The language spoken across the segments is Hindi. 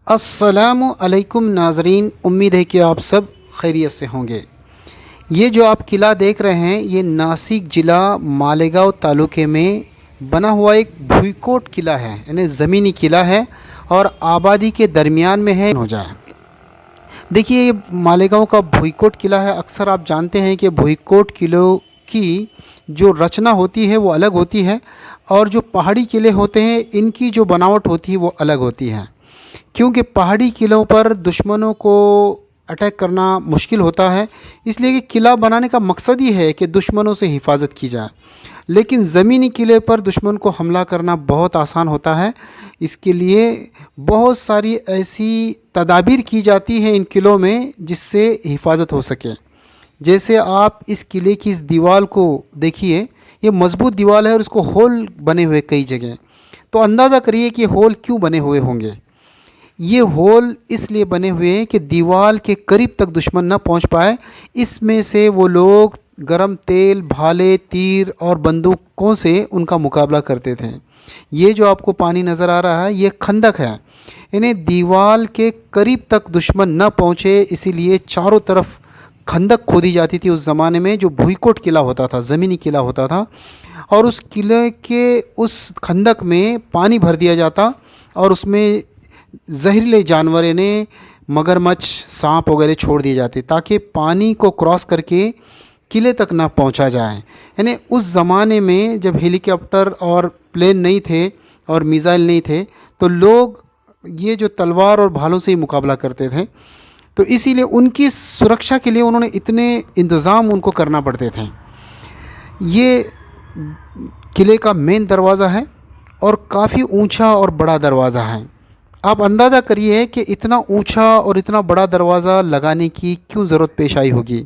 अस्सलामु अलैकुम नाज़रीन, उम्मीद है कि आप सब खैरियत से होंगे। ये जो आप किला देख रहे हैं ये नासिक ज़िला मालेगांव तालुके में बना हुआ एक भुईकोट किला है, यानी ज़मीनी किला है और आबादी के दरमियान में है। हो जाए देखिए, ये मालेगांव का भुईकोट किला है। अक्सर आप जानते हैं कि भुईकोट किलों की जो रचना होती है वो अलग होती है और जो पहाड़ी किले होते हैं इनकी जो बनावट होती है वो अलग होती है, क्योंकि पहाड़ी किलों पर दुश्मनों को अटैक करना मुश्किल होता है। इसलिए कि किला बनाने का मकसद ही है कि दुश्मनों से हिफाजत की जाए, लेकिन ज़मीनी किले पर दुश्मन को हमला करना बहुत आसान होता है। इसके लिए बहुत सारी ऐसी तदाबीर की जाती हैं इन किलों में जिससे हिफाजत हो सके। जैसे आप इस किले की इस दीवार को देखिए, ये मज़बूत दीवार है और इसको होल बने हुए कई जगह। तो अंदाज़ा करिए कि होल क्यों बने हुए होंगे। ये होल इसलिए बने हुए हैं कि दीवार के करीब तक दुश्मन न पहुंच पाए। इसमें से वो लोग गरम तेल, भाले, तीर और बंदूकों से उनका मुकाबला करते थे। ये जो आपको पानी नज़र आ रहा है ये खंदक है, इन्हें दीवार के करीब तक दुश्मन न पहुँचे, इसीलिए चारों तरफ खंदक खोदी जाती थी। उस ज़माने में जो भुईकोट किला होता था, ज़मीनी किला होता था, और उस किले के उस खंदक में पानी भर दिया जाता और उसमें जहरीले जानवरें ने मगरमच्छ, सांप वगैरह छोड़ दिए जाते ताकि पानी को क्रॉस करके किले तक ना पहुंचा जाए। यानी उस ज़माने में जब हेलीकॉप्टर और प्लेन नहीं थे और मिसाइल नहीं थे तो लोग ये जो तलवार और भालों से ही मुकाबला करते थे। तो इसीलिए उनकी सुरक्षा के लिए उन्होंने इतने इंतज़ाम उनको करना पड़ते थे। ये किले का मेन दरवाज़ा है और काफ़ी ऊंचा और बड़ा दरवाज़ा है। आप अंदाज़ा करिए कि इतना ऊंचा और इतना बड़ा दरवाज़ा लगाने की क्यों ज़रूरत पेश आई होगी,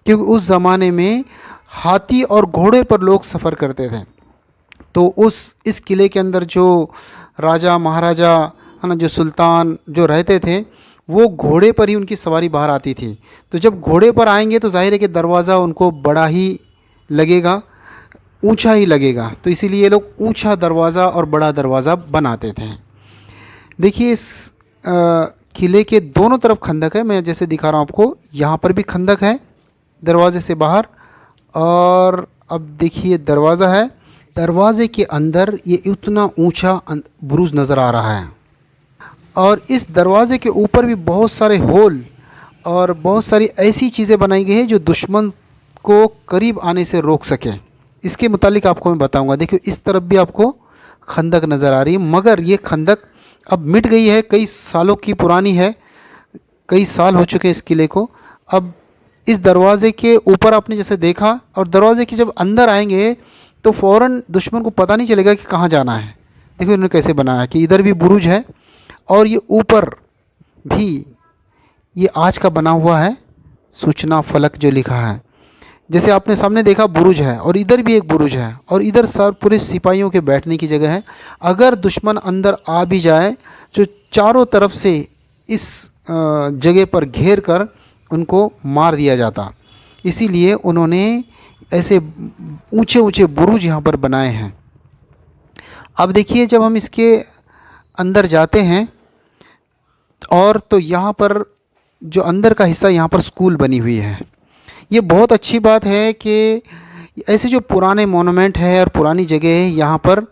क्योंकि उस ज़माने में हाथी और घोड़े पर लोग सफ़र करते थे। तो इस किले के अंदर जो राजा महाराजा है ना, जो सुल्तान जो रहते थे, वो घोड़े पर ही उनकी सवारी बाहर आती थी। तो जब घोड़े पर आएंगे तो जाहिर है कि दरवाज़ा उनको बड़ा ही लगेगा, ऊंचा ही लगेगा। तो इसीलिए लोग ऊंचा दरवाज़ा और बड़ा दरवाज़ा बनाते थे। देखिए, इस किले के दोनों तरफ खंदक है। मैं जैसे दिखा रहा हूँ आपको, यहाँ पर भी खंदक है दरवाज़े से बाहर, और अब देखिए दरवाज़ा है। दरवाज़े के अंदर ये इतना ऊंचा बुरुज नज़र आ रहा है और इस दरवाज़े के ऊपर भी बहुत सारे होल और बहुत सारी ऐसी चीज़ें बनाई गई हैं जो दुश्मन को करीब आने से रोक सके। इसके मुतालिक आपको मैं बताऊंगा। देखिए, इस तरफ भी आपको खंदक नज़र आ रही है, मगर ये खंदक अब मिट गई है, कई सालों की पुरानी है, कई साल हो चुके हैं इस किले को। अब इस दरवाज़े के ऊपर आपने जैसे देखा, और दरवाज़े के जब अंदर आएंगे तो फ़ौरन दुश्मन को पता नहीं चलेगा कि कहाँ जाना है। देखो इन्होंने कैसे बनाया कि इधर भी बुरुज है और ये ऊपर भी ये आज का बना हुआ है, सूचना फलक जो लिखा है। जैसे आपने सामने देखा बुरुज है और इधर भी एक बुरुज है और इधर सर पूरे सिपाहियों के बैठने की जगह है। अगर दुश्मन अंदर आ भी जाए तो चारों तरफ से इस जगह पर घेर कर उनको मार दिया जाता। इसीलिए उन्होंने ऐसे ऊंचे ऊंचे बुरुज यहाँ पर बनाए हैं। अब देखिए, जब हम इसके अंदर जाते हैं और तो यहाँ पर जो अंदर का हिस्सा, यहाँ पर स्कूल बनी हुई है। ये बहुत अच्छी बात है कि ऐसे जो पुराने मोनूमेंट है और पुरानी जगह है, यहाँ पर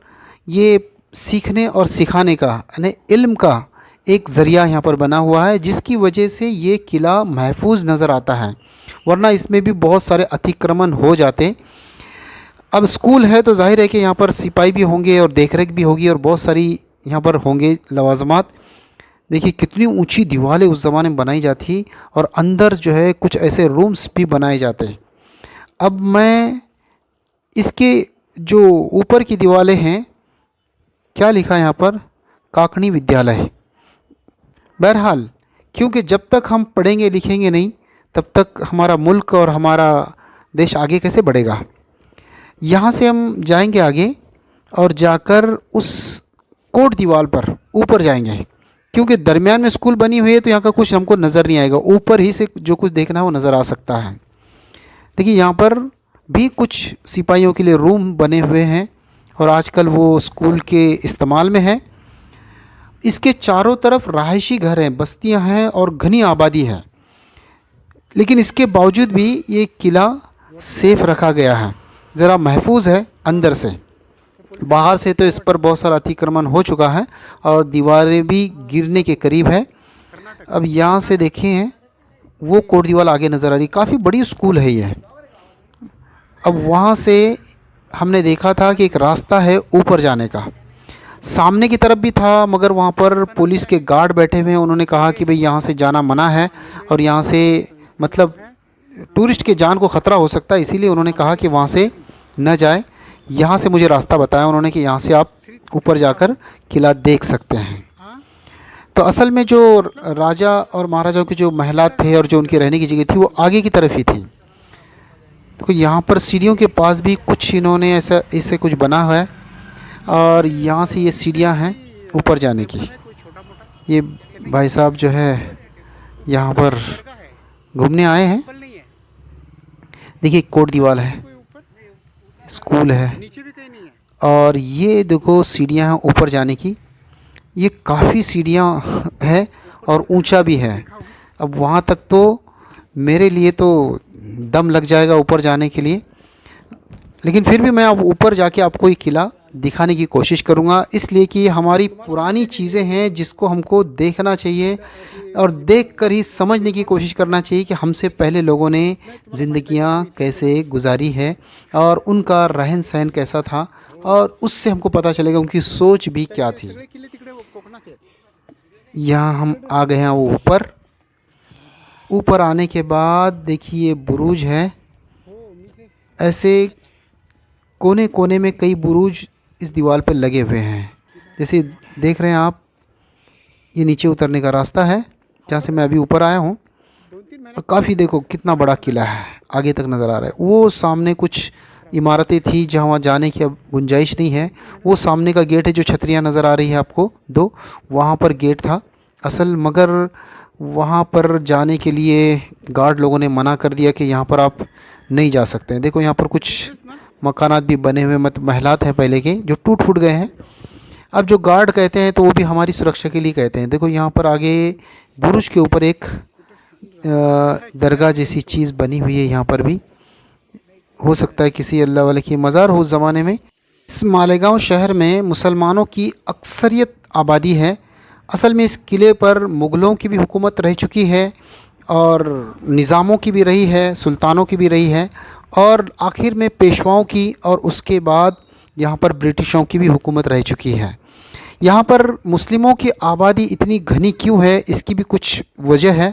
ये सीखने और सिखाने का यानी इल्म का एक ज़रिया यहाँ पर बना हुआ है, जिसकी वजह से ये किला महफूज नज़र आता है, वरना इसमें भी बहुत सारे अतिक्रमण हो जाते। अब स्कूल है तो जाहिर है कि यहाँ पर सिपाही भी होंगे और देखरेख भी होगी और बहुत सारी यहाँ पर होंगे लवाजमात। देखिए कितनी ऊंची दीवारें उस ज़माने में बनाई जाती और अंदर जो है कुछ ऐसे रूम्स भी बनाए जाते। अब मैं इसके जो ऊपर की दीवारें हैं, क्या लिखा है यहाँ पर, काकणी विद्यालय। बहरहाल, क्योंकि जब तक हम पढ़ेंगे लिखेंगे नहीं तब तक हमारा मुल्क और हमारा देश आगे कैसे बढ़ेगा। यहाँ से हम जाएंगे आगे और जाकर उस कोट दीवार पर ऊपर जाएंगे, क्योंकि दरमियान में स्कूल बनी हुई है तो यहाँ का कुछ हमको नज़र नहीं आएगा, ऊपर ही से जो कुछ देखना है वो नज़र आ सकता है। देखिए यहाँ पर भी कुछ सिपाहियों के लिए रूम बने हुए हैं और आजकल वो स्कूल के इस्तेमाल में है। इसके चारों तरफ रहायशी घर हैं, बस्तियां हैं और घनी आबादी है, लेकिन इसके बावजूद भी ये किला सेफ रखा गया है, ज़रा महफूज है अंदर से। बाहर से तो इस पर बहुत सारा अतिक्रमण हो चुका है और दीवारें भी गिरने के करीब है। अब यहाँ से देखें, वो कोट दीवार आगे नज़र आ रही, काफ़ी बड़ी स्कूल है ये। अब वहाँ से हमने देखा था कि एक रास्ता है ऊपर जाने का, सामने की तरफ भी था, मगर वहाँ पर पुलिस के गार्ड बैठे हुए हैं। उन्होंने कहा कि भाई यहाँ से जाना मना है और यहाँ से मतलब टूरिस्ट के जान को ख़तरा हो सकता है, इसीलिए उन्होंने कहा कि वहाँ से न जाए। यहाँ से मुझे रास्ता बताया उन्होंने कि यहाँ से आप ऊपर जाकर किला देख सकते हैं। तो असल में जो राजा और महाराजाओं के जो महलात थे और जो उनकी रहने की जगह थी वो आगे की तरफ ही थी। तो यहाँ पर सीढ़ियों के पास भी कुछ इन्होंने ऐसा इससे कुछ बना हुआ है और यहाँ से ये सीढ़ियाँ हैं ऊपर जाने की। ये भाई साहब जो है यहाँ पर घूमने आए हैं। देखिए कोट दीवार है, स्कूल है और ये देखो सीढ़ियाँ हैं ऊपर जाने की। ये काफ़ी सीढ़ियाँ है और ऊंचा भी है। अब वहाँ तक तो मेरे लिए तो दम लग जाएगा ऊपर जाने के लिए, लेकिन फिर भी मैं अब ऊपर जाके आपको ये किला दिखाने की कोशिश करूँगा, इसलिए कि ये हमारी पुरानी चीज़ें हैं जिसको हमको देखना चाहिए और देखकर ही समझने की कोशिश करना चाहिए कि हमसे पहले लोगों ने ज़िंदगियाँ कैसे गुजारी है और उनका रहन सहन कैसा था, और उससे हमको पता चलेगा उनकी सोच भी क्या थी। यहाँ हम आ गए हैं वो ऊपर। ऊपर आने के बाद देखिए बुरुज है, ऐसे कोने कोने में कई बुरुज इस दीवार पर लगे हुए हैं। जैसे देख रहे हैं आप, ये नीचे उतरने का रास्ता है जहाँ से मैं अभी ऊपर आया हूँ। और काफ़ी देखो कितना बड़ा किला है, आगे तक नज़र आ रहा है। वो सामने कुछ इमारतें थी जहाँ वहाँ जाने की अब गुंजाइश नहीं है। वो सामने का गेट है जो छतरियाँ नज़र आ रही है आपको दो, वहाँ पर गेट था असल, मगर वहाँ पर जाने के लिए गार्ड लोगों ने मना कर दिया कि यहाँ पर आप नहीं जा सकते हैं। देखो यहाँ पर कुछ मकानात भी बने हुए महलात हैं पहले के जो टूट फूट गए हैं। अब जो गार्ड कहते हैं तो वो भी हमारी सुरक्षा के लिए कहते हैं। देखो यहाँ पर आगे बुरुज के ऊपर एक दरगाह जैसी चीज़ बनी हुई है। यहाँ पर भी हो सकता है किसी अल्लाह वाले की मज़ार हो उस ज़माने में। इस मालेगांव शहर में मुसलमानों की अक्सरियत आबादी है। असल में इस किले पर मुग़लों की भी हुकूमत रह चुकी है और निज़ामों की भी रही है, सुल्तानों की भी रही है और आखिर में पेशवाओं की, और उसके बाद यहाँ पर ब्रिटिशों की भी हुकूमत रह चुकी है। यहाँ पर मुस्लिमों की आबादी इतनी घनी क्यों है, इसकी भी कुछ वजह है।